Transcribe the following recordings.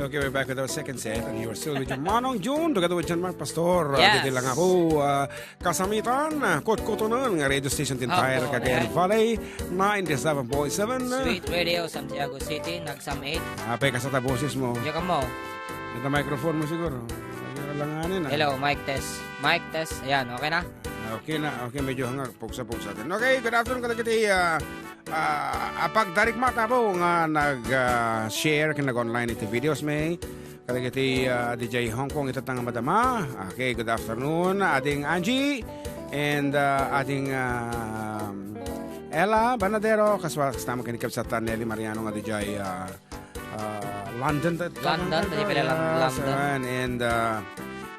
Okay, we're back with our second set and you're still with your Manong June together with John Mark Pastor. Yes. Dito lang ako, kasamitan, kot-kotonan, nga radio station Tintayar, Opo, Cagayan Valley, 97.7. Sweet Radio, Santiago City, Nagsam 8. Apay ka sa boses mo. Yaka mo. Ito microphone mo siguro. Langanin. Hello, mic test. Mic test. Ayan, okay na? Okay na, okay, medyo hanggang pugsa-pugsa din. Okay, good afternoon ka kiti. Pagdarik mata po nga nag-share nag-online iti videos may kiti DJ Hong Kong itatang madama. Okay, good afternoon ating Angie and ating Ella Banadero kasama kinikap sa Tanelli Mariano nga DJ London. London, tadi pala London. And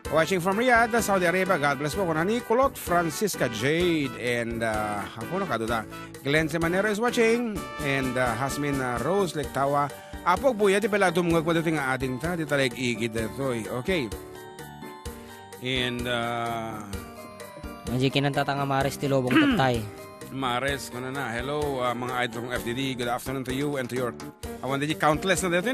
watching from Riyadh, Saudi Arabia, God bless po. Kuna ni Kulot, Francisca Jade, and ako na kaduda. Glenn Semanero is watching, and Hasmin Rose Lektawa. Apog buya, di pala dumungag pa dito nga ading ta, di talag igid dito. Okay. And Nandiyan kinantata nga Maris Tilobong Tatay. Mares, kuna na. Hello, mga idol ng FDD. Good afternoon to you and to your countless na dito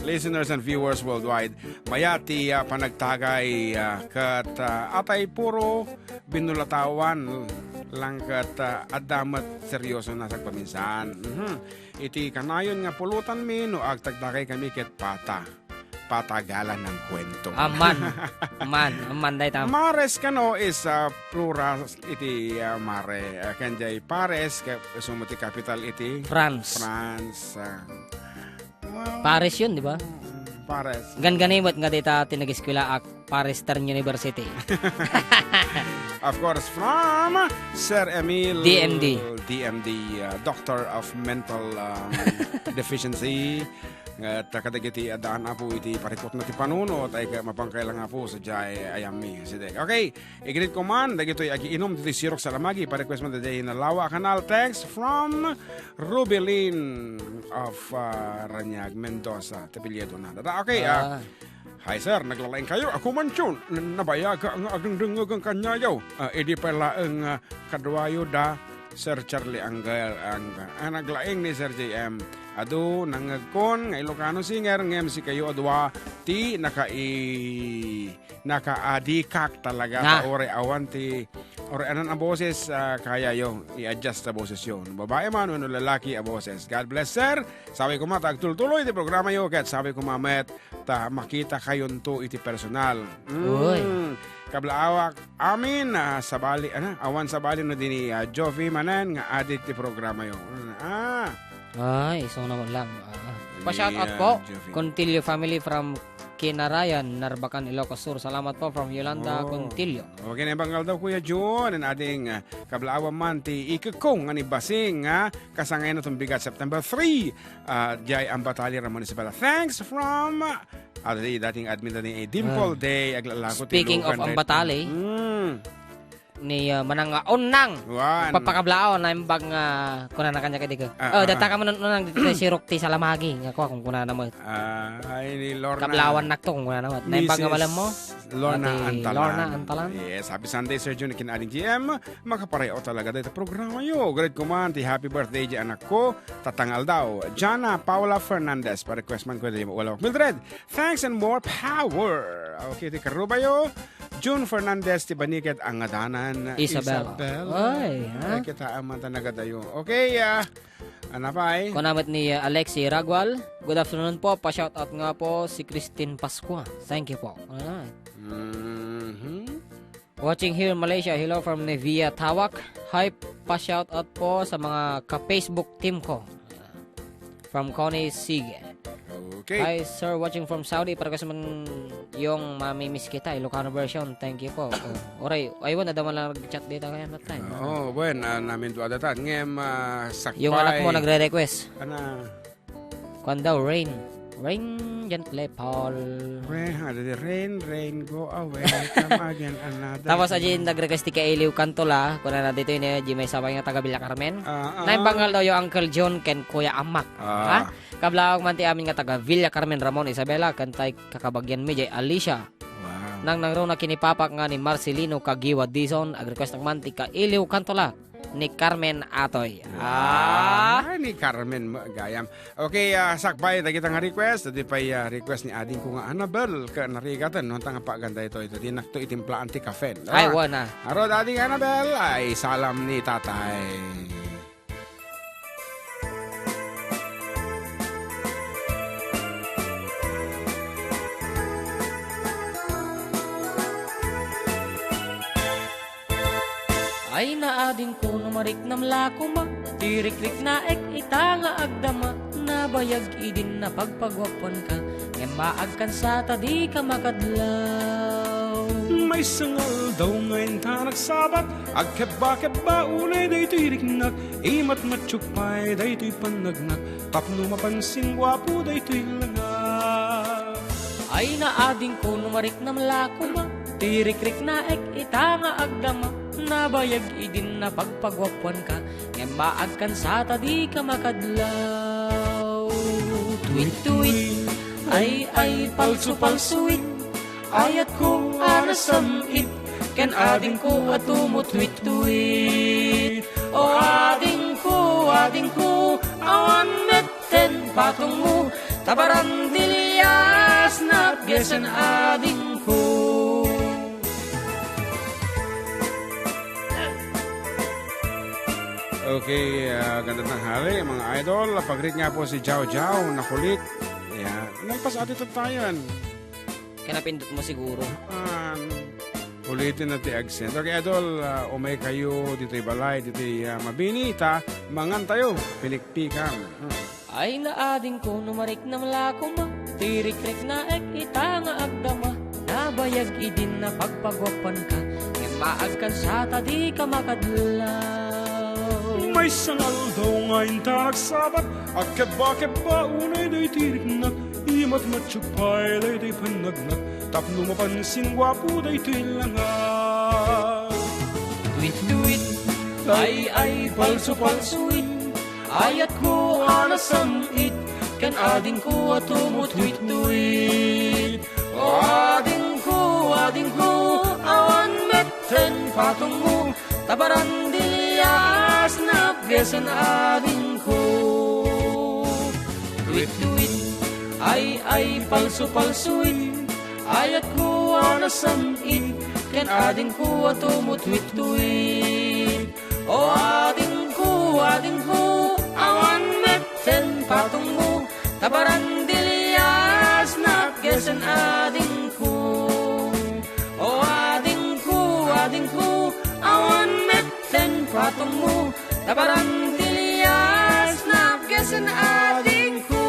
listeners and viewers worldwide. Mayati panagtagay kat atay puro binulatawan lang kat adamat seryoso na sa paminsan. Iti kanayon nga pulutan mi no agtagtagay kami ket patagalan ng kwento. Aman day tam. Mares kano is plural iti mare kanjay pares sumuti capital iti France. Paris yun, di ba? Pares. Ganganimot nga dita tinag-eskwela ak Paris Stern University. Of course, from Sir Emil DMD, Doctor of Mental Deficiency. At kadagiti adaan na po iti parikot na ti panuno at ay mapangkailang nga po sa jay ayami. Okay, iginit ko man, dagito agiinom ti sirok sa lamagi, pa-request mo today na Lawa Canal. Thanks from Rubelin of Ranyag, Mendoza, Tapilyedo na. Okay, hi sir, naglalaing kayo. Ako man yun. Nabaya ka ang agdungdungog ang kanyayaw. Edi pala ang kadwayo da Sir Charlie Angel. Ang naglaing ni Sir JM. Ado nangagkon nga Ilocano singer ngem si kayo adwa ti nakaadikak talaga ta ore awan ti ore anan ang boses kaya yo i-adjust sa boses yo. Babae man o lalaki a boses. God bless sir. Sabi ko matag tuloy ti programa yo ket sabi ko mamet ta makita kayon to iti personal. Kablaawak amin sabali awan sabali no dini Jovi manan nga adit ti programa yo. Ay, isang naman lang. Pa-shout out po, Contillo family from Kinarayan, Narbacan, Ilocos Sur. Salamat po from Yolanda Contillo. Okay na banggal daw Kuya John and ating kablaawan man ti ikakong ani basing kasangay na itong bigat September 3. Jai ang Batali Ramon Isabela. Thanks from dating admin na ni Dimple Day. Speaking of ang Batali, ni manang onang papakablao na imbag nga kuna na kanya kadigo. Data ka man nang sirok ti salamagi nga ko kung kuna na mo. Ay ni Lorna. Kablawan nakto kung kuna na mo. Na imbag nga malam mo. Lorna Antalan. Yes, happy Sunday Sir Jun kin ading GM. Makapareho talaga dito programa yo. Great command ti happy birthday di anak ko. Tatangal daw. Jana Paula Fernandez pa request man ko di mo wala. Mildred, thanks and more power. Okay, ti karubayo. June Fernandez ti baniket ang adanan Isabel. Ay, kita aman talaga dayo. Okay, ano pa ay? Kunamat ni Alexi Ragwal. Good afternoon po. Pa-shout out nga po si Christine Pascua. Thank you po. Watching here in Malaysia. Hello from Nevia Tawak. Hi, pa-shout out po sa mga ka-Facebook team ko. From Connie Sige. Okay. Hi sir, watching from Saudi. Para kasi man yung mamimiss kita, Ilocano version. Thank you po. Oray, aywan, nadaman lang nag-chat dito kaya na time. Namin doon adatan. Ngem, sakpay. Yung anak mo nagre-request. Kwan daw, Rain, gently fall. Rain, go away. Come again another. Tapos ajin nag-request ti Kailiw Kantola. Kuna na dito yun may sabay nga taga Villa Carmen. Naimbangal daw yung Uncle John ken Kuya Amak. Kablawag man ti amin nga taga Villa Carmen Ramon Isabela kantay kakabagyan mi jay Alicia. Nang nangro na kinipapak nga ni Marcelino Kagiwa Dizon ag request man ti Kailiw Kantola. ni Carmen Atoy. Ni Carmen gayam. Okay, sakbay da kita nga request. Dati pa request ni ading ko nga Annabel ka narigatan no tanga pa ganda ito iti nakto itimplaan ti kafe. Ay wana. Aro ading Annabel ay salam ni tatay. Ay naadin ko numarik namla ko ma, tirik-rik na ek itanga agdama, nabayag idin na pagpagwapan ka, ngemaag kan sa tadi ka makadlaw. May sangal daw ngayon ta nagsabat, agkeba-keba unay day tiriknak, imat matsyukpay day to'y panagnak, tapno mapansing wapo day to'y langak. Ay naadin ko numarik namla ko ma, tirik-rik na ek itanga agdama, nabayag idin na pagpagwapuan ka, ngemaag kan sa tadi ka makadlaw. Tuwit-tuwit, ay palso-palsuit, ayat ko anasamit, ken ading ko atumo tuwit-tuwit. O ading ko, awan metten patong mo, tabaran dilyas na gesen ading ko. Okay, ganda ng hari, mga idol. Pag-greet nga po si Jao Jao, nakulit. Ayan. Nagpas atin tayan. Kinapindot mo siguro. Ulitin na ti accent. Okay, idol, umay kayo, dito'y balay, dito'y mabinita, mangan tayo, pilikpikan. Ay naading ko numarik na malako ma, tirik-rik na ek itanga agdama, nabayag idin na pagpagwapan ka, ngemaag kan sa tadi ka makadlaw. May sangal daw ngayon ta nagsabat, at keba-keba unay day tiriknak, imat matsyukpay day day panagnak, tapno mapansing wapo day to'y langak. Tuwit-tuwit, ay palso-palsuit, ayat ko anasamit, ken ading ko atumo tuwit-tuwit. O ading ko, awan metten patong mo, tabaran dilyas na gesen ading ko. Tuwit-tuwit, ay palso-palsuit, ayat ko anasamit, ken ading ko atumo tuwit-tuwit. O ading ko, awan metten patong mo, tabaran dilyas na gesen ading ko. O ading ko, awan metten patong mo, tabaran dilyas na gesen ading ko.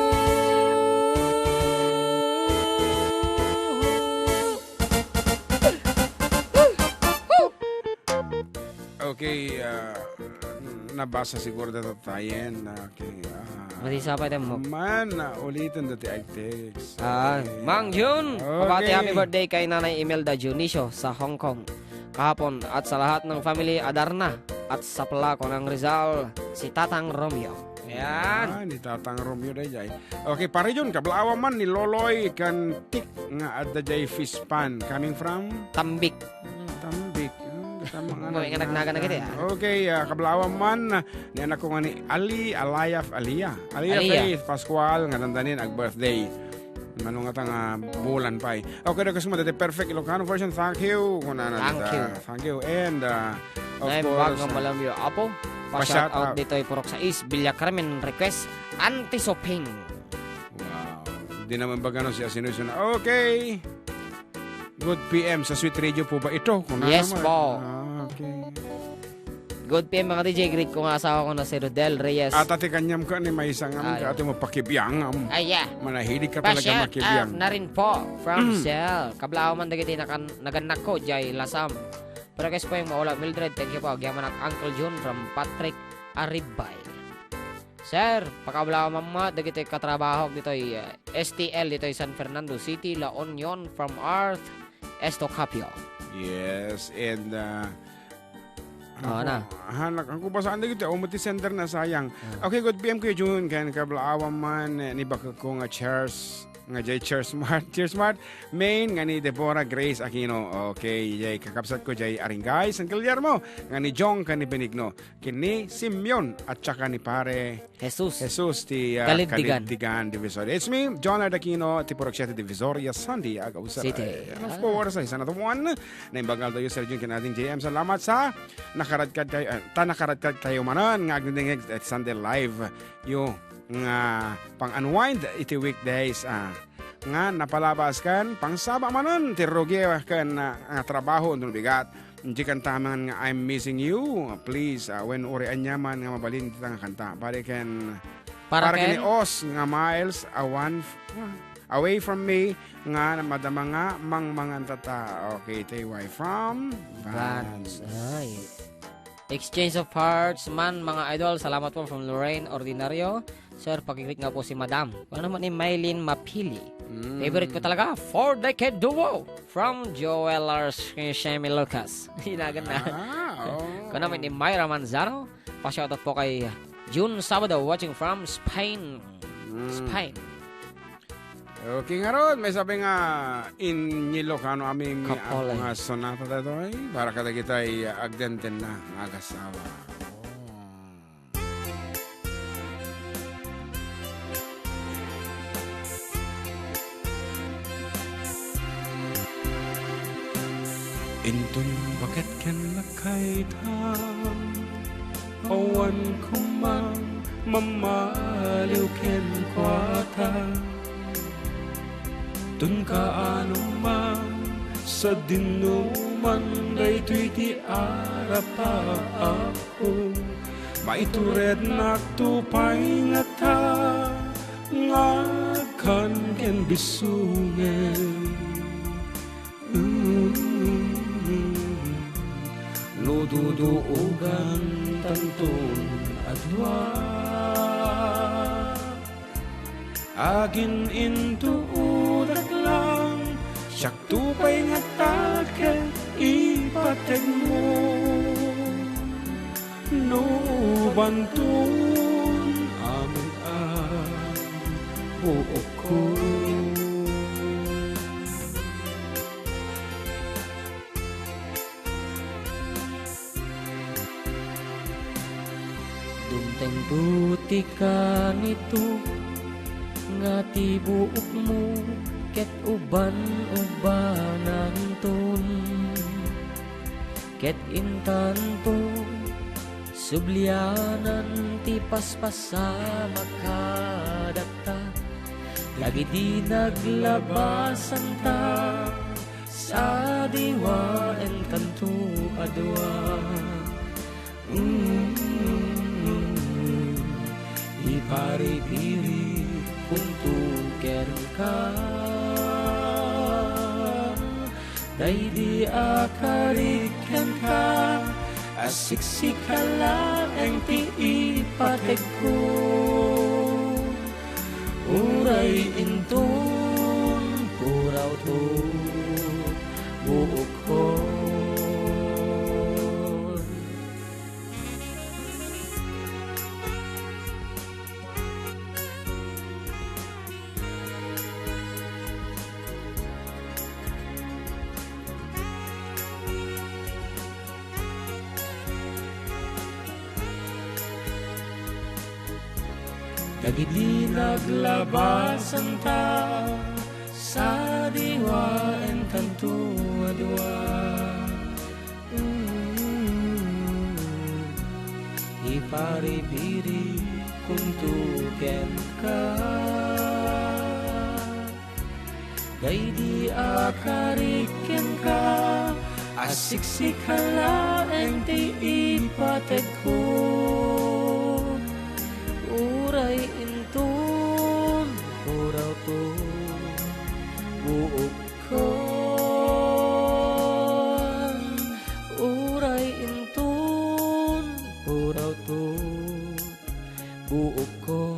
Okay, nabasa siguro na tayen. Okay, Matisa pa mo. Man, ulitin dati Agtex. Mang Jun, Okay. happy birthday kay Nanay Imelda Junicio sa Hong Kong kahapon at sa lahat ng family Adarna at sa Palaco ng Rizal, si Tatang Romeo. Ayan. Ni Tatang Romeo day jay. Okay, pare yun, kablawa man ni Loloy kan tik nga adda jay fish pan coming from Tambik. Tambik. Mga nagnaga na kita. Okay, kablawa man ni anak ko nga ni Aliyah Faith Pascual nga dandanin ag birthday. Manong nga nga bulan pa. Okay, kasi mo dati perfect Ilocano version. Thank you. Thank you. And of course, Bagong malamyo apo. Pa-shout out dito ay Purok sa East, Villa Carmen request anti-soping. Wow. Di naman ba gano'n siya sinusun. Okay. Good PM sa Sweet Radio po ba ito? Yes po. Okay. Good PM mga DJ, greet ko nga asawa ko na si Rodel Reyes. At ati kanyam ka ni may isang ka ati mo pakibiyang. Yeah. Manahilig ka talaga makibiyang. Na rin po from Cell. Kablao man dagiti naganak ko, Jay Lasam. Pero guys po yung maula Mildred, thank you po. Gyaman at Uncle June from Patrick Aribay. Sir, pakablao mama, dagiti katrabaho dito ay STL dito ay San Fernando City, La Union from Earth, Estocapio. Yes, and na. Hanak ang kubasaan na gito, umuti center na sayang. Okay, good PM ko June, kan kablaawa man, ni baka ko nga chairs, nga jay Cheer Smart, main nga ni Deborah Grace Aquino. Okay, jay kakabsat ko jay Aringay San Guillermo, nga ni Jong kan ni Benigno, kini Simeon at saka ni pare Jesus ti Kaliddigan Divisoria. It's me, John Aquino, ti Purok Divisoria, Sunday Agaw City. And of course, isa na one na imbagal tayo Sir Jun kinating JM. Salamat sa nakaradkad kayo manan nga agdingig at Sunday live yung nga pang-unwind iti weekdays nga napalabas kan pang saba manon tirogi kan trabaho ndun bigat hindi kan taman nga I'm missing you please when urian nyaman nga mabalin kita nga kanta para ken os nga miles away from me nga madama nga mangan tata. Okay, TY from Vans. Ay. Exchange of Hearts man mga idol. Salamat po from Lorraine Ordinario. Sir, pakiklik nga po si Madam. Ano naman ni Maylin Mapili. Favorite ko talaga, 4-decade duo from Joel Shemi Lucas. Hinagan na. Kung naman ni Myra Manzano, pa-shoutout po kay June Sabado watching from Spain. Spain. Okay nga ron, may sabi nga in Ilocano aming mga sonata dito para kada kita ay agdenten na nagasawa. Intun bakit ken lakay tam awan kumang mamaliw ken kwata Tun ka anuman sa dinuman daytoy ti arapa ako maitured naktupay nga ta nga kan ken bisungen Nududuugan tantun adwa Agin intuudak lang siyak tupay nga taken ipateg mo No bantun amin buok ko Dumteng buti ka nito nga tibuok mo ket uban-ubanan ton ket intanto sublianan ti paspasama kadata lagi di naglabasan ta sa diwa entanto adwa ipari-piri kuntuker ka day di akariken ka asiksikala ang ti ipateg ko uray intun puraw to buok ko Dagit di naglabasan ta sa diwa en kanto adwa Ipari-piri kuntuken ka Day di akariken ka asiksikala en ti ipateg ko Uray intun puraw to buok ko Uray intun puraw to buok ko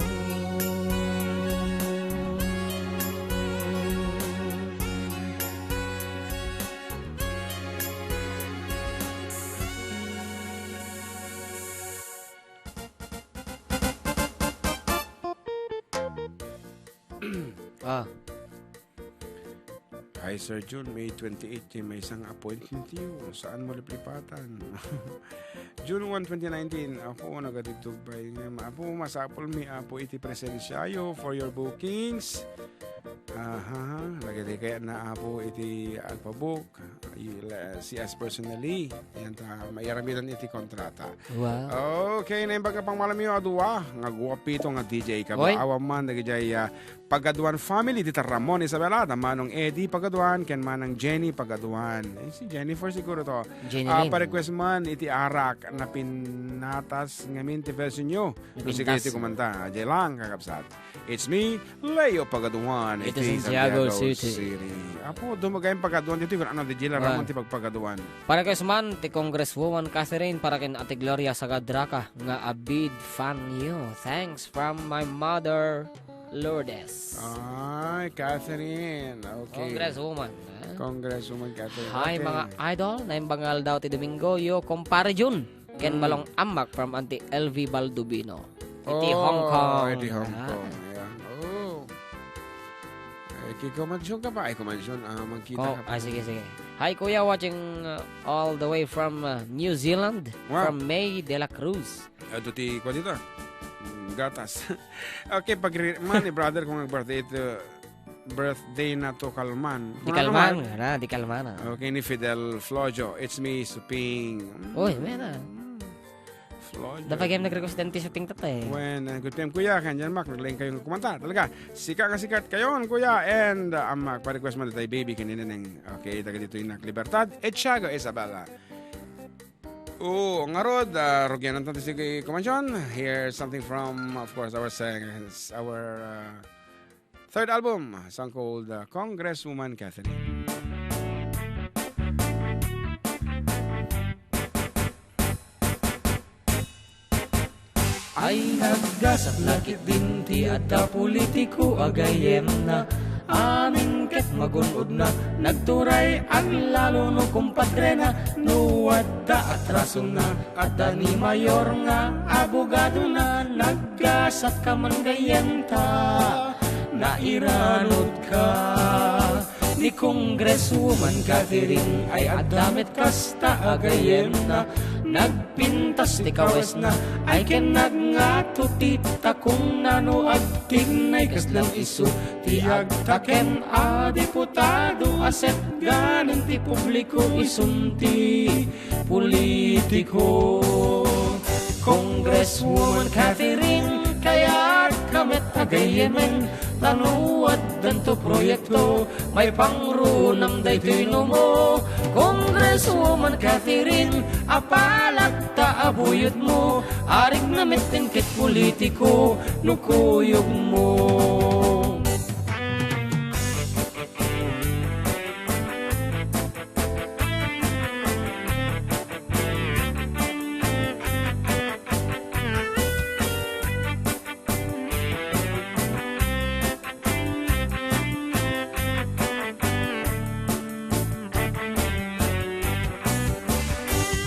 Hi, Sir June, May 28, may isang appointment yun. Saan mo liplipatan? June 1, 2019, ako nagatitubay. Apo, masapol mi apo iti presensyayo for your bookings. Lagi kaya na apo iti agpabook. Si as personally. Yan ta, mairamitan iti kontrata. Wow. Okay, na yung pang malam yung aduwa. Nga guwapito nga DJ ka ba? Awa man, nagijay Pagaduan family, dita Ramon Isabela, manong Eddie Pagaduan, ken manang Jenny Pagaduan. Si Jennifer siguro to. Pa-request man, iti arak na pinatas ngamin ti version nyo. Sige, iti kumanta. Ajay lang, kakapsat. It's me, Leo Pagaduan. Ito Santiago City. Apo, dumagayang Pagaduan dito. Kung ano, di Jila Ramon ti pagpagaduan. Pa-request man, ti Congresswoman Catherine, para kin Ate Gloria Sagadraka, nga abid fan you. Thanks from my mother, Lourdes. Ay, Catherine. Okay. Congresswoman. Congresswoman Catherine. Hi, okay. mga idol. Naimbangal daw ti Domingo. Yo, kumpare Jun. Ken balong amak from Auntie LV Baldubino. Iti Hong Kong. Iti Hong Kong. Ayan. Oh. Kumansyon ka ba? Ay, kumansyon. Magkita ka pa. Sige. Hi, Kuya. Watching all the way from New Zealand. Wow. From May de la Cruz. Ito ti ko dito. Gatas. Okay, pag man ni brother kung birthday na to Kalman. Di Kalman. Okay, ni Fidel Flojo. It's me, Suping. Uy, mena. Flojo. Dapat kayo nag-request din sa ting tatay. When, good time, kuya. Kanyan, Mac. Naglaing kayong kumanta. Talaga. Sikat kayon, kuya. And, Mac, pa-request mo na tayo, baby. Kanina ng, okay, taga dito yung Libertad. Etchago, Isabela. Ngarod, rugyan natin si Kumansyon. Here's something from, of course, our third album, a song called Congresswoman Catherine. Ay naggasat lakit din ti adda politiko agayem na amin ket magunod na nagturay ang lalo no kumpadre na nuwadda atraso na adda ni mayor nga abogado na naggasat ka man gayem ta nairanod ka ni Congresswoman Catherine ay adamit kasta agayem na nagpintas ti kawes na ay ken nagngato ti takong nano agtignay kaslang isu ti agtaken a diputado aset ganin ti publiko isunti politiko Congresswoman Catherine kaya kamet agayemen tanuad danto proyekto may pangrunam daytoy mo Congresswoman Catherine apalagta abuyot mo arig na metengkit politiko nukuyog mo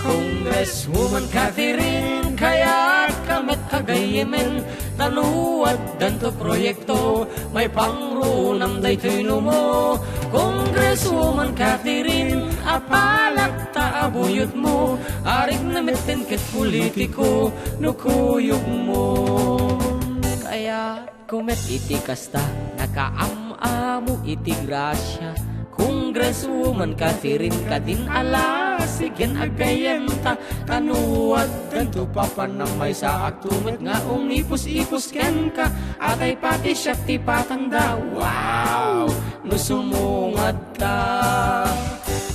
Congresswoman Catherine kaya kamet agayemen tanuad danto proyekto may pangrunam daytoy mo Congresswoman Catherine apalagta abuyot mo arig na metengkit politiko nukuyog mo kaya kumet iti kasta nakaamamo iti grasya Congresswoman Catherine kadin ala sigen agayenta kanuad danto papanamay sa agtumit nga ipus-ipus ken ka atay pati siya ti patanda wow nusumungad ta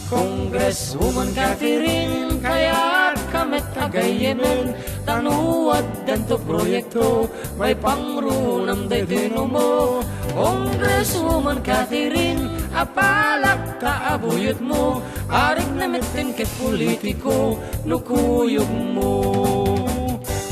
Congresswoman Catherine kaya kamet agayemen tanuad danto proyekto may pangrunam daytoy mo Congresswoman Catherine apalagta abuyot mo arig na metengkit politiko nukuyog mo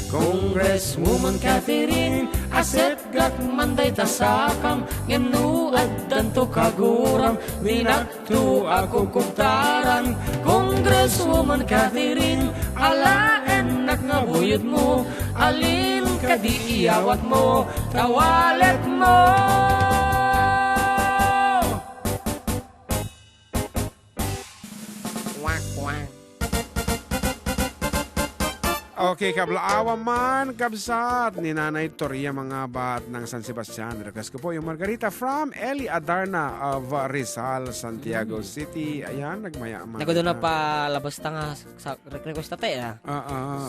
Congresswoman Catherine aset gak manday tasakam ngenuad danto kaguram minagto ako kumtaran Congresswoman Catherine ala enak nga buyot mo alin ka di iyawat mo kawalet mo Okay, kablaawa man, kabsat ni Nanay Toria mga bat ng San Sebastian. Request ko po yung Margarita from Eli Adarna of Rizal, Santiago City. Ayan, nagmaya-man. Nagdo na pa labas ta nga sa request tate ha.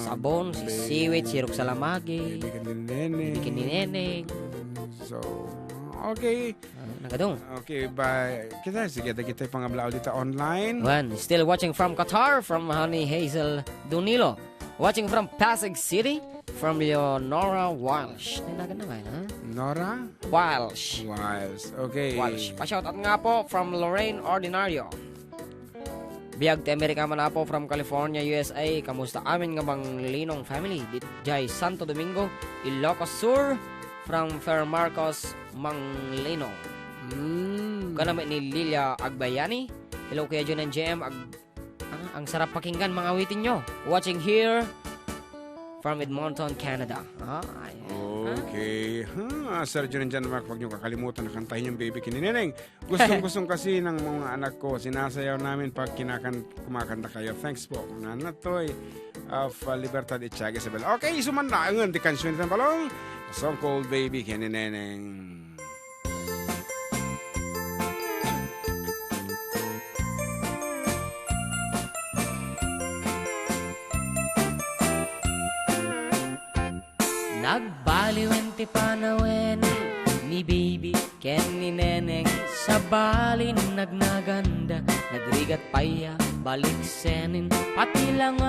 Sabon, seaweed, sirok sa lamagi. Bikin ni Neneng. So, okay. Nagadong. Okay, bye. Sige, kita pangablao dito online. Still watching from Qatar, from Honey Hazel Dunilo. Watching from Pasig City, from Leonora Walsh. Ninagan naman, ha? Nora? Walsh. Okay. Walsh. Pa-shoutout nga po from Lorraine Ordinario. Biyag ti Amerika man po from California, USA. Kamusta amin nga bang Linong family? Jai Santo Domingo, Ilocos Sur, from Fairmarcos, Manglinong. Kanamit ni Lilia Agbayani. Hello kuya John and JM. Ang sarap pakinggan mga awitin nyo. Watching here from Edmonton, Canada. Okay. Sergio rin dyan, huwag nyo kakalimutan na kantahin yung Baby Kinineneng. Gustong kasi ng mga anak ko. Sinasayaw namin pag kumakanta kayo. Thanks po. Nanatoy of Libertad Itchaga Isabel. Okay, sumandaangan. Di kansyon ng balong. Song called Baby Kinineneng. Nagbaliwen ti panawen ni baby ken ni neneng sa balin nagnaganda nagrigat paya balik senin pati lang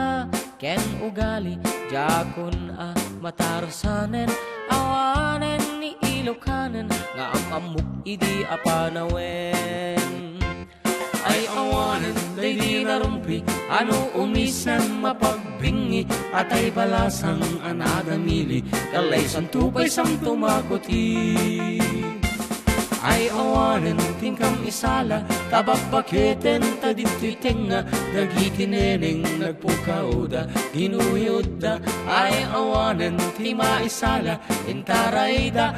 ken ugali jakon matarosanen awanen ni ilokanen nga amamuk idi apanawen ay awanen day di narumpi ano umisan mapagbingi at ay balasang anadamili kalay santupay sang tumakuti ay awanen tingkam isala tababaketen tadito'y tenga dagitineneng nagpukauda ginuyuda ay awanen ti maisala intarayda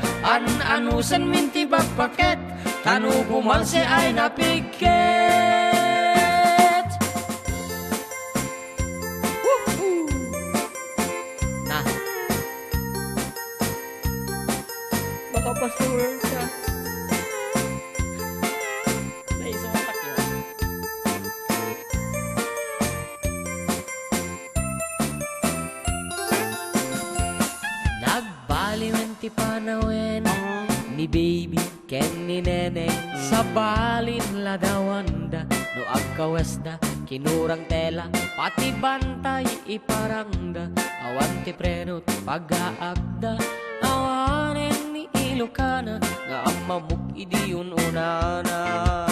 anusan minti bagpaket tanu bumalse ay napiket. Pastor ka. Naisumatak yun. Nagbaliwen ti panawen ni baby ken ni neneng sa balin ladawanda no agkawesda kinurang tela pati bantay iparangda awan ti prenot pag-aagda awanen Ilocana nga ang mamuk idiyun unana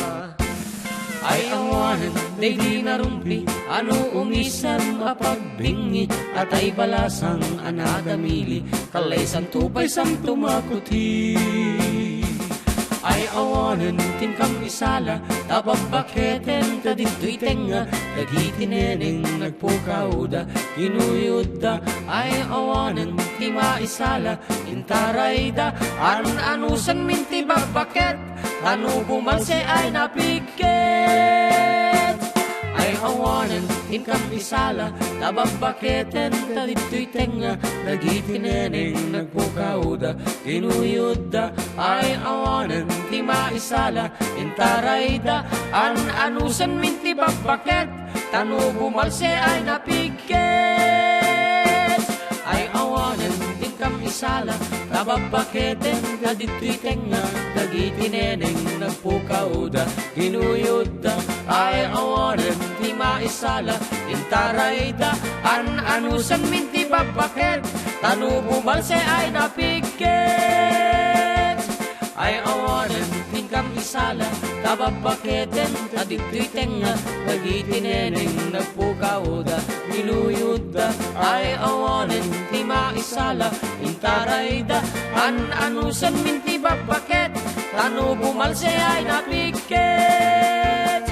ay awanen day di narumpi ano umisan mapagbingi at ay balasang anadamili kalay santupay sang tumakuti ay awanen tingkam isala tababaketen tadito'y tenga dagitineneng nagpukauda ginuyuda ay awanen ti maisala intarayda anusan minti bagpaket tanu bumalse ay napiket ay awanen tingkam isala tababaketen tadito'y tenga dagitineneng nagpukauda ginuyuda ay awanen ti maisala intarayda anusan minti bagpaket tanu bumalse ay napiket ay awanen tingkam isala tababaketen kadito'y tenga dagitineneng nagpukauda ginuyuda ay awanen ti maisala intarayda anusan minti bagpaket tanu bumalse ay napiket ay awanen tingkam isala tababaketen kadito'y tenga dagitineneng nagpukauda ginuyuda ay awanen ti maisala intarayda anusan minti bagpaket tanu bumalse ay napiket.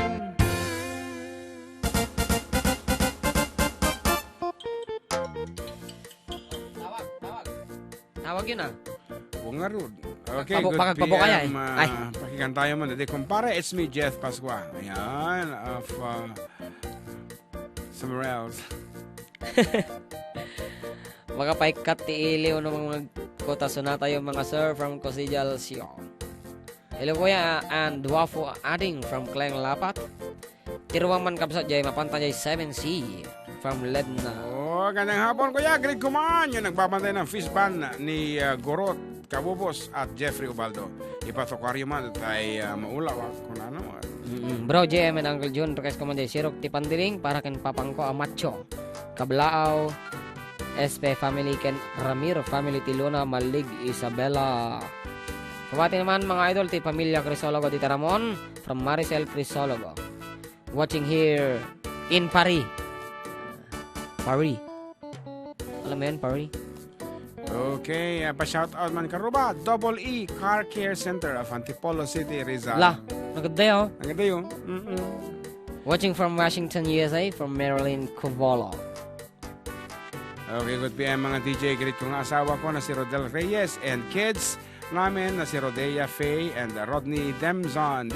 Tawag yun Huwag nga ron. Okay, good PM. Pakinggan tayo man. Kumpare, it's me, Jeff Pascua. Ayan, of somewhere else. Makapaikat ti iliw ng mga kotasuna tayo mga sir from Cosigel Sio. Hello kuya and Dwafo Ading from Kleng Lapat. Tiruang man kapsat jay mapantay 7C from Ledna. Oh, gandang hapon kuya. Greg Kuman, yung nagbabantay ng fish ban ni Gorot Kabubos at Jeffrey Ubaldo. Ipatokaryo man ay maulaw kung ano. Bro, JM and Uncle June, request ko man jay sirok ti pandiring para ken papangko amacho. Kablaaw, SP family ken Ramiro family ti Luna Malig Isabela. Kumati naman mga idol ti pamilya Crisologo di Taramon from Maricel Crisologo. Watching here in Paris. Paris. Alam mo yun, Paris? Okay, pa-shoutout man karuba. Double E Car Care Center of Antipolo City, Rizal. La, naganda yun. Naganda yun. Watching from Washington, USA, from Marilyn Covolo. Okay, good PM mga DJ. Greet ko nga asawa ko na si Rodel Reyes and kids namin na si Rodea Faye and Rodney Desmond.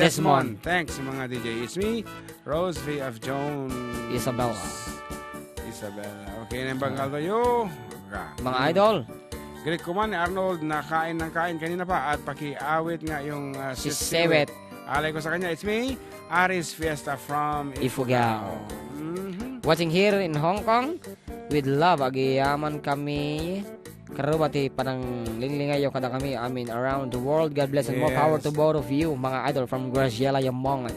Thanks mga DJ. It's me, Rose V. of Jones. Isabella. Okay, nang bangal tayo. Mga idol. Greet ko man ni Arnold na kain ng kain kanina pa at pakiawit nga yung si Sewet. Alay ko sa kanya, it's me, Aris Fiesta from Ifugao. Watching here in Hong Kong with love. Agiyaman kami. Karubati panang linglingayo kada kami. I mean around the world. God bless and more power to both of you mga idol from Graciela Yamongan.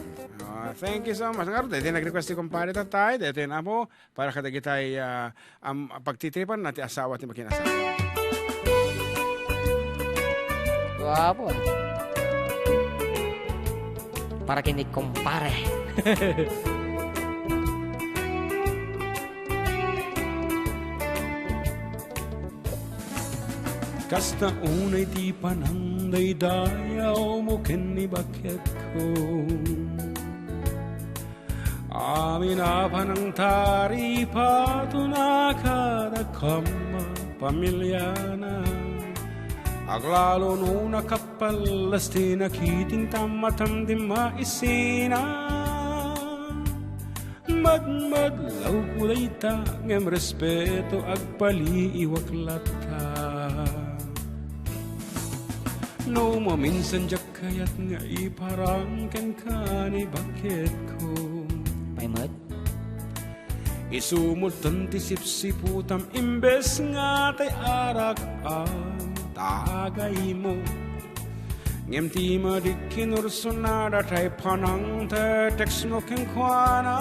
Thank you so much. Nga rin, nag-request si kumpare tatay. Dito yun po para kada kitay pagtitripan natin asawa at makinasawa. Guwapo. Para kinig kumpare. Kasta unay ti panang daydayaw mo kinibakit ko. Amin apan ang tari patuna kada kama pamilyana. Aglalo no nakapalas ti nakiting tamatam di maisina. Madlaw kulay ta ngem respeto agpaliiwak lata. No maminsan jak kayat nga iparangken ka ni bakit ko. Paimad? Isumutan ti sipsiputam imbes nga tay arak tagay mo. Ngem ti madikinursunada tay panang te teks mo kenkwana.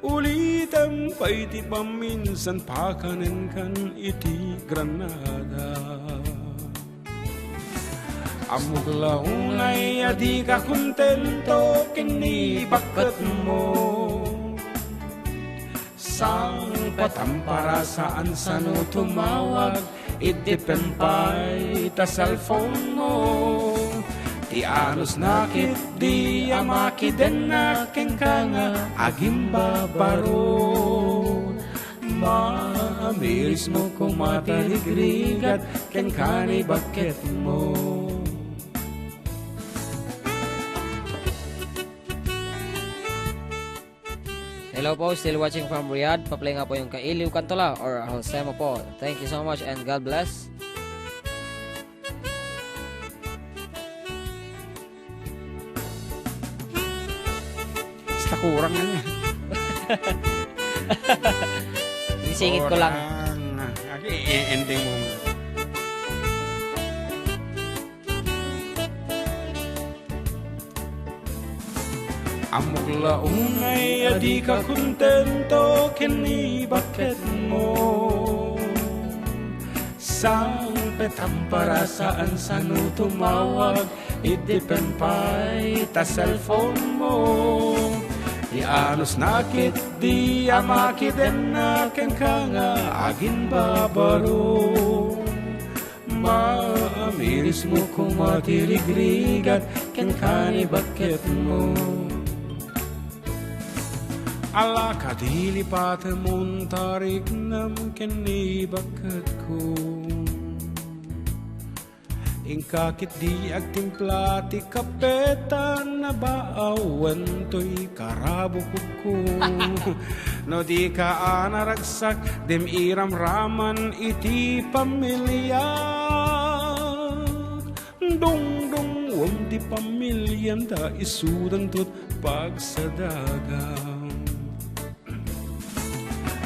Ulitam pa'y ti paminsan pakanen kan iti Granada. Amugla unay adi ka kontento kini bakit mo. Sang patampara saan sano tumawag idepen pa'y ta cellphone mo. Ti anos nakit di amakiden na kengkanga aging babaro. Maamiris mo kung matirigrigat kengkani bakit mo. Hello po, still watching from Riyadh. Pa-play nga po yung Kailiw Kantola or Josema po. Thank you so much and God bless. Basta kurang na niya. Isingit ko lang. Ending mo. Amugla unay adi ka kontento kini bakit mo. Sang petampara saan sano tumawag idepen pa'y ta cellphone mo. Di anos nakit di amakiden na kengkanga agin babaro. Maamiris mo kung matirigrigat kengkani bakit mo. Ala kadili pate muntarik nam keni bakit ko. Ingkakit di agtimpla ti kapeta na baawan to'y karabukok ko. No di ka anaragsak dem iram-raman iti pamilya. Dong di pamilyan da isudan tot pagsadagang.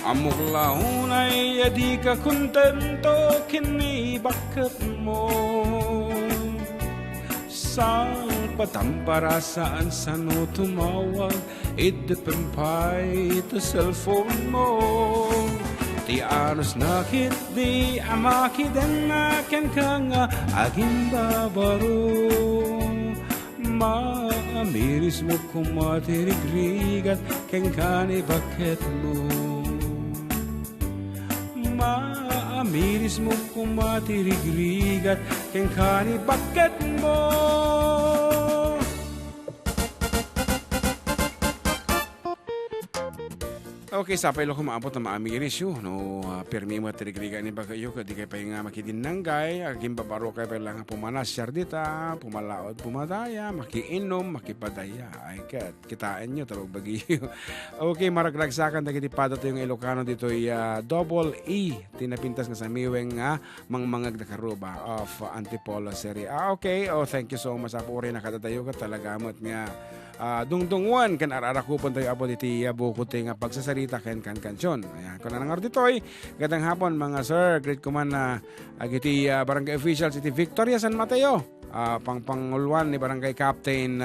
Amok launay di ka kontento kini bakit mo. Sang patampara saan sano tumawag idepempay to cellphone mo. Ti anos nakit di amakiden na ken kanga aging babaro. Maamiris mo kumatirigrigat ken kani bakit mo. Maamiris mo kumatirigrigat ken kani bakit mo. Okay, sa paylo ko maabot na maaming inisyo. No, permi mo tirigriga ni bagayo kadi kay pay nga makidinanggay, aging babaro kay pay lang pumanas syardita, pumalaod pumadaya, makiinom, makipadaya. Ay kat kitaan nyo tawag bagyo. Okay, maragragsakan dagiti padot yung Ilocano dito double E tinapintas nga sa miweng nga mangmangag na karuba of Antipolo Serie. Okay, thank you so much po rin nakadadayo ka talaga mo't nga dungdungwan kan ararakupon tayo apo iti bukuti nga pagsasarita ken kansyon. Ayan, kung nanangar ditoy, gadang hapon mga sir, great kuman na agiti barangay officials iti Victoria San Mateo, pangpangulwan ni barangay captain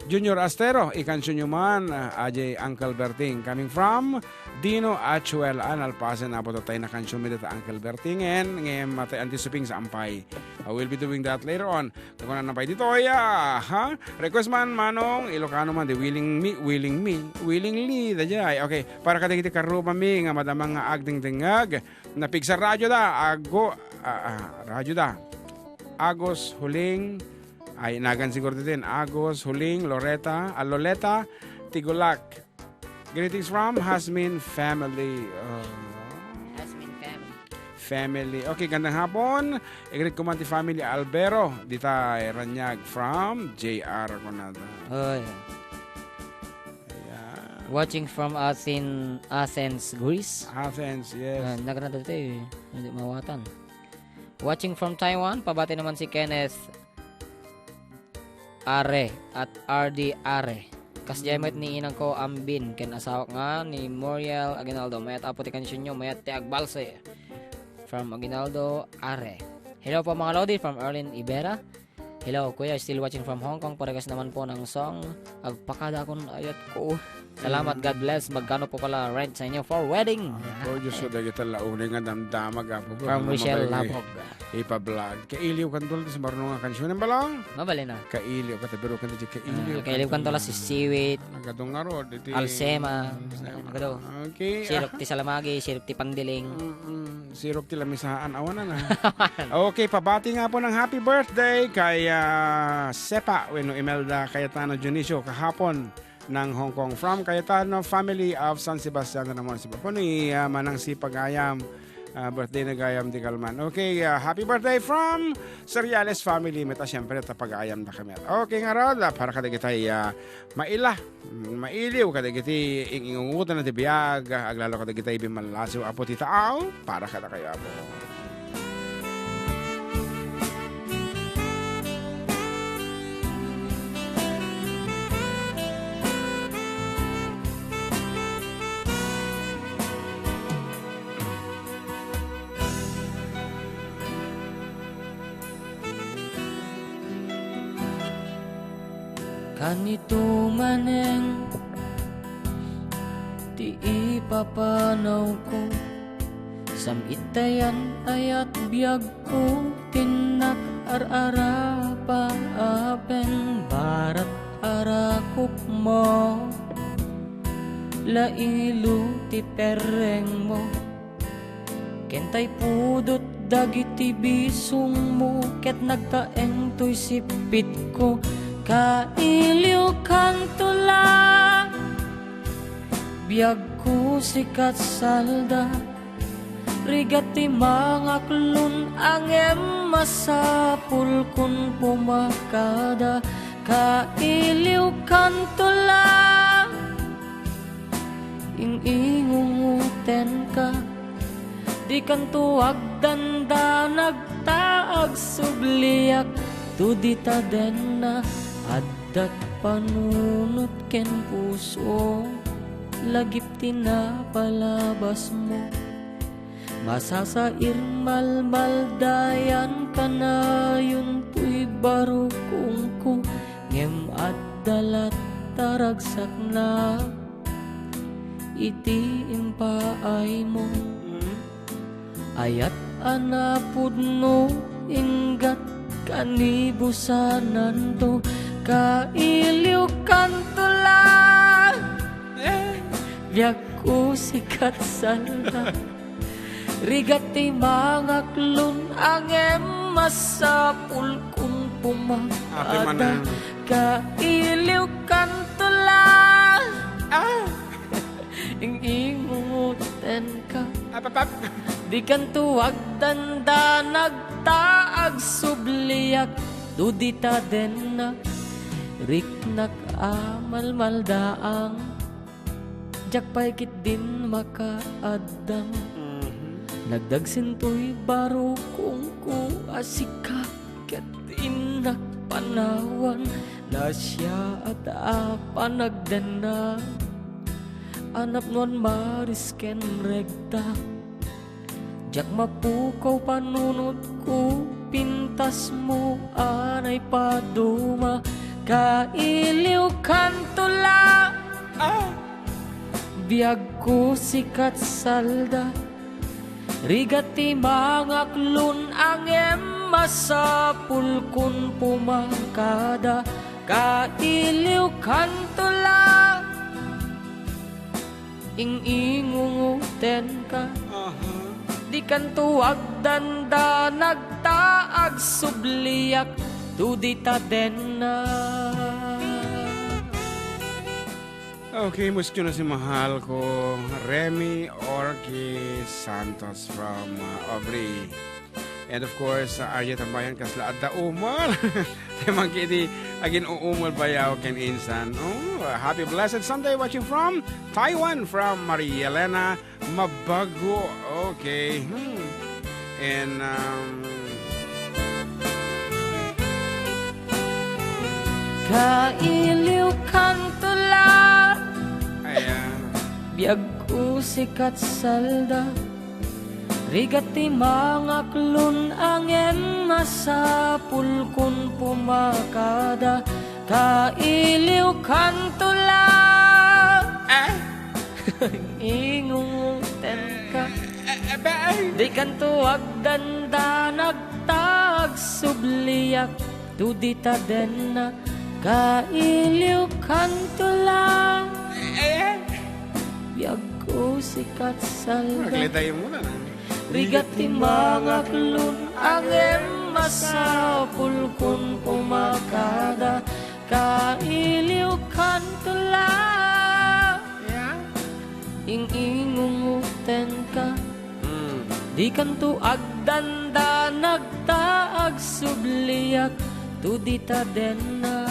Junior Astero, ikansyon nyo man, Ajay Uncle Berting, coming from Dino Achuel Analpasan, apo tayo na kansyon mi dita Uncle Berting, and ngayon matay antisuping sa ampay. We'll be doing that later on. Kung nampay dito, request man, manong, Ilocano man, willingly, dajay. Okay, para kadagiti karupa mi, nga madamang nga agding-dingag, napig sa radyo da, radyo da, Agos, Huling, ay nagan siguro din, Agos, Huling, Loleta, Tigulak. Greetings from Hasmin family. Family. Okay, gandang hapon. Igrit ko man ti family Albero. Dita Ranyag from JR Conada. Oh, yeah. Watching from Athens, Greece. Athens, yes. Nagranda dito eh. Hindi mawatan. Watching from Taiwan. Pabati naman si Kenneth Are at RD Are. Kasjaymat ni inang ko Ambin. Ken asawa nga ni Moriel Aguinaldo. Mayat apo ti kansyon nyo. Mayat ti Agbalse. From Aguinaldo Are. Hello po mga Lodi from Erlin Ibera. Hello kuya, still watching from Hong Kong. Paregas naman po ng song Agpakada akong ayat ko. Salamat, God bless. Magkano po pala rent sa inyo for wedding? Gorgeous ko dahil kita launing nga damdamag. From Michelle Labog. Ipa-vlog. Kailiw kan doon sa marunong nga kansyon ng balang? Mabali na. Kailiw ka pero kan dito kailiw. Kailiw kan doon si Siwit. Nagadong nga ron. Alsema. Magado. Okay. Sirok ti Salamagi, sirok ti Pandiling. Sirok ti Lamisahan. Awan na. Okay, pabati nga po ng happy birthday kay Sepa Weno Imelda Cayetano Junicio kahapon ng Hong Kong from Cayetano family of San Sebastian na naman si Papo ni Manang Sipagayam birthday na gayam di Kalman. Okay, happy birthday from Seriales family meta syempre tapagayam na kami. Okay nga rod para kadagitay mailiw kadagiti ingungutan na ti biyag aglalo kadagitay bimalasiw apo ti tao para kada kayo apo. Kanito maneng ti ipapanaw ko samitayan ayat biyag ko tinak ar-arapa apen barat arakop mo lailu ti pereng mo kentay pudot dagiti bisong mo ket nagtaeng to'y sipit ko kailiw kang tula biyag ko sikat salda Rigati mga klon ang masapul kun pumakada kailiw kantula ingingunguten ka di kantuag danda nagtaag subliak tudita den na adat panunot ken puso lagip tinapalabas mo masasair malmaldayan ka na yun tuy baro kungko ngem at dalat taragsak na iti impaay mo ayat anapudno inggat kanibusanan to kailiw kantula biag ko sikat salda rigati mga klon ang masapul kung pumakada kailiw kantula ingingunguten ka di kantuag danda nagtaag subliak dudita den na riknak amal maldaang jakpay kit din makaadang nagdagsintoy baro kung ku asika ket inak panawan na siya at apanagdan na anap nuan marisken regta jak mapukaw panunod ko pintas mo anay paduma kailiw kantula biag ko sikat salda rigati mga klon ang masapul kun pumakada kailiw kantula ingingunguten ka di kantuag danda nagtaag subliak tudita den na. Okay, muski na si mahal ko Remy Orgi Santos from Aubrey. And of course, Arya Tambayan kasla adda umal. Temang kiti agin uumal bayaw ken insan. Oh, happy blessed Sunday watching from Taiwan from Maria Elena Mabago. Okay. And kailiw kantula biag ko sikat salda rigati mga klon ang masapul kun pumakada kailiw kantula ingunguten ka di kantuag danda nagtag subliak tudita den na kailiw kantula biag ko sikat salda rigati mga klon ang masapul kun pumakada kailiw kantula ingingunguten ka di kantuag danda nagtaag subliak tudita den na.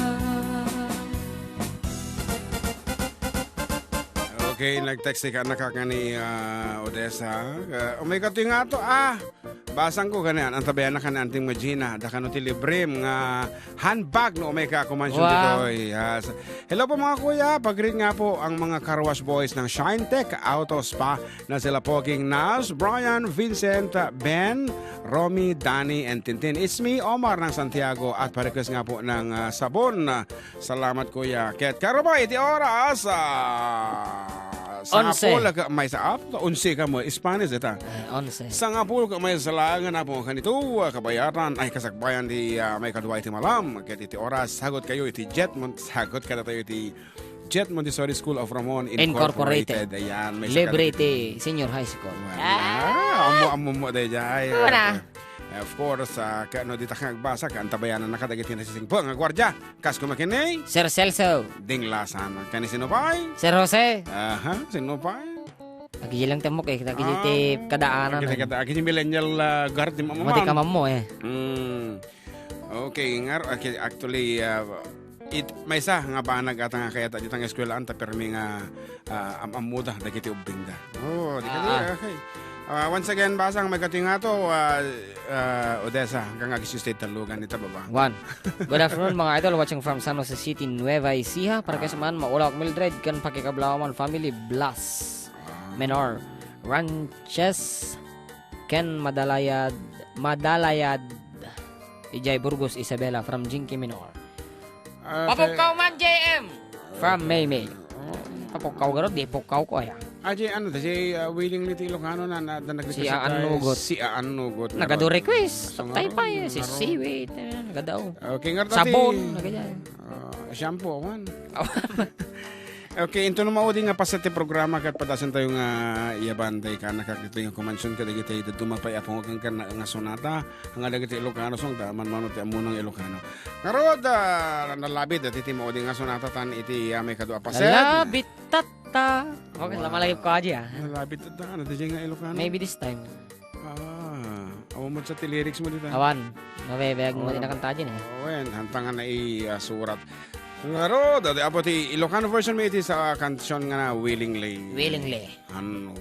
Okay, nag-text ka nakaka ni Odessa. Umay ka nga to basang ko ganyan. Ang tabayan na ka na anting Magina. Da ka no ti libre nga handbag no umay ka kumansyon dito. Yes. Hello po mga kuya. Pag-greet nga po ang mga car wash boys ng Shine Tech Auto Spa na sila poging Nas, Brian, Vincent, Ben, Romy, Danny, and Tintin. It's me, Omar ng Santiago at pa-request nga po ng sabon. Salamat kuya. Ket karoba iti oras. Sa Apol ka may sa Apol, 11 ka mo, Spanish ita. 11. Sa Apol ka may salangan na po kanito, kabayaran, ay kasakbayan di may kadwa iti malam. Kaya iti oras, sagot kayo iti Jetmont, sagot ka na tayo iti Jet Montessori School of Ramon Incorporated. Ayan, may libre iti senior high school. Amo tayo dyan. Of course, no dita kang nagbasa ka, antabayanan na kadagit na sisingpo ang gwardya. Kas kumakinay? Sir Celso. Dinglasan. Kani sinupay? Sir Jose. Aha, sinupay? Agi lang temok eh, agi ti kadaanan. Agi millennial guard ni mama. Mati ka mammo eh. Okay, actually may isa nga banag ata nga kaya dito nga eskwela anta permi nga amuda dagiti ubing da. Oh, di ka okay. Once again, basang magkati nga to, Odessa, hanggang Aguisio State Talugan, ito baba. Good afternoon mga idol, watching from San Jose City, Nueva Ecija. Para kayo samahan, maulak Mildred, kan pakikablawaman family, Blas, Menor, Ranches, Ken Madalayad, Ijay Burgos, Isabela, from Jinky Menor. Papukaw man, JM! From Maymay. Papukaw garo, di pukaw ko ya. Aji, ano, si willingly ti Ilocano na nag-request. Si Aanugot. Si Aanugot. Nagado request. Tayo pa eh. Si Seaweed. Nagadaw. Okay, nga sabon. Nagadaw. Shampoo, awan. Okay, ito na maudi nga pa sa ti programa kat padasan tayo nga iabanday ka nakakita yung kumansyon ka dagiti dumapay apong ka nga sonata nga dagiti Ilocano song daman manot ti amunang Ilocano. Karod nalabit at iti maudi nga sonata tan iti may kadua pased. Nalabit tata. Okay, lamalagip ko aja. Nalabit tata. Ano di nga Ilocano? Maybe this time. Awan mo sa ti lyrics mo dito. Awan. Mabebeg mo din nakanta dyan eh. Awan, hantangan na surat. Pero, dati apo ti Ilocano version may iti sa kansyon nga na Willingly. Willingly. Ano?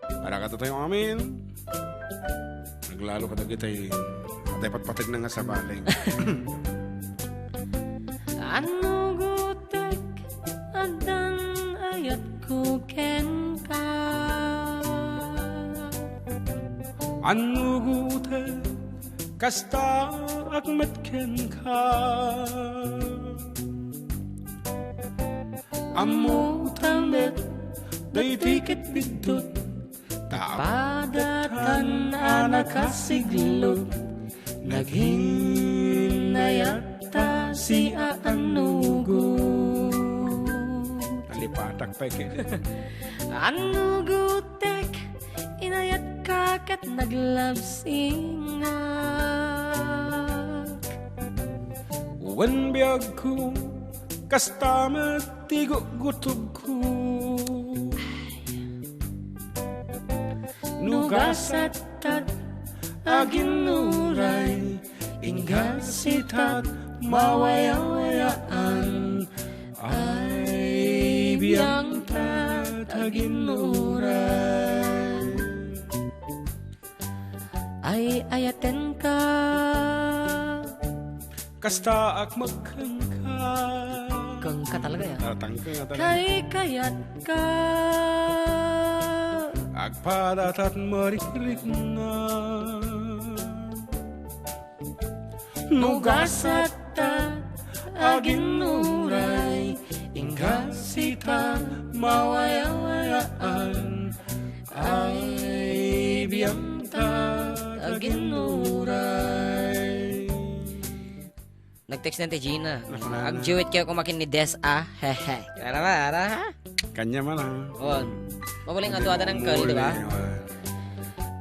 Para ka tayo amin. Naglalo ka dagi tayo. Dapat patig na nga sa baling. Ano gutek adan ayat ko ken ka. Ano gutek kasta akmet ken ka. Amo tamet day tikit bidot Padatan anak kasiglot naghinayata si Aanugot. Nalipatak pa ike. Aanugotek inayat kakat naglabsingak. Wen biyag ko kastama tigo gutog ko. Nugasatat aginuray ingasitat mawayawayaan ay biyang tat aginuray ay ayaten ka kasta ak magkangka. Kangka talaga yan. Tangka. Kay kayat ka agpadatat marikirik na nugasata aginuray ingasita mawayawayaan ay biyanta aginuray. Nag-text na ti Gina. Ag-juwit kayo kumakin ni Des hehe. Kaya ba, ha? Kanya man ha. On. Mabuling atuada ng girl, di ba?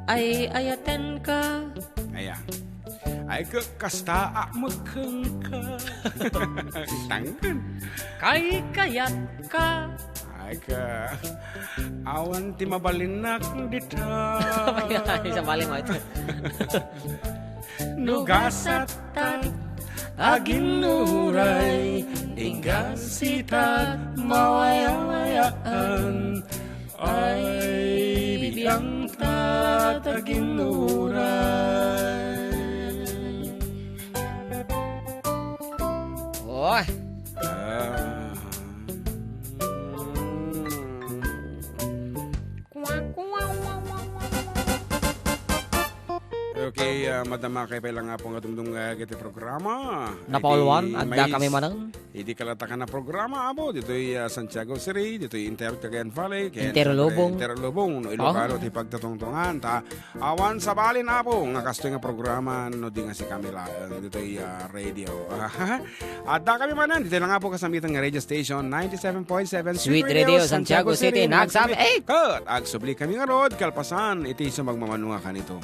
Ay ayaten ka. Ayan. Ay kasta magkangka. Tangkan. Kay kayat ka. Ay awan ti mabalinak dita. Isa baling mo ito. Nugasatan aginuray ingasitat mawayawayaan ay biyang tataginuray. Oh. Okay, madama kay pala nga po nga dumdum giti programa. Napaulwan, agda kami manang. Hindi kalatakan na programa abo. Dito'y Santiago City, dito'y Cagayan Valley. Interlobong. No, Ilocano, ti pagtatungtungan. Ta, awan sa balin abo. Nga kasto nga programa, no di nga si Camila. Dito'y radio. At da kami manan, dito lang nga po kasamitan nga radio station, 97.7 Sweet Radio, Santiago City, nagsam 8. Agsubli kami nga rod, kalpasan, iti sa magmamanunga ka nito.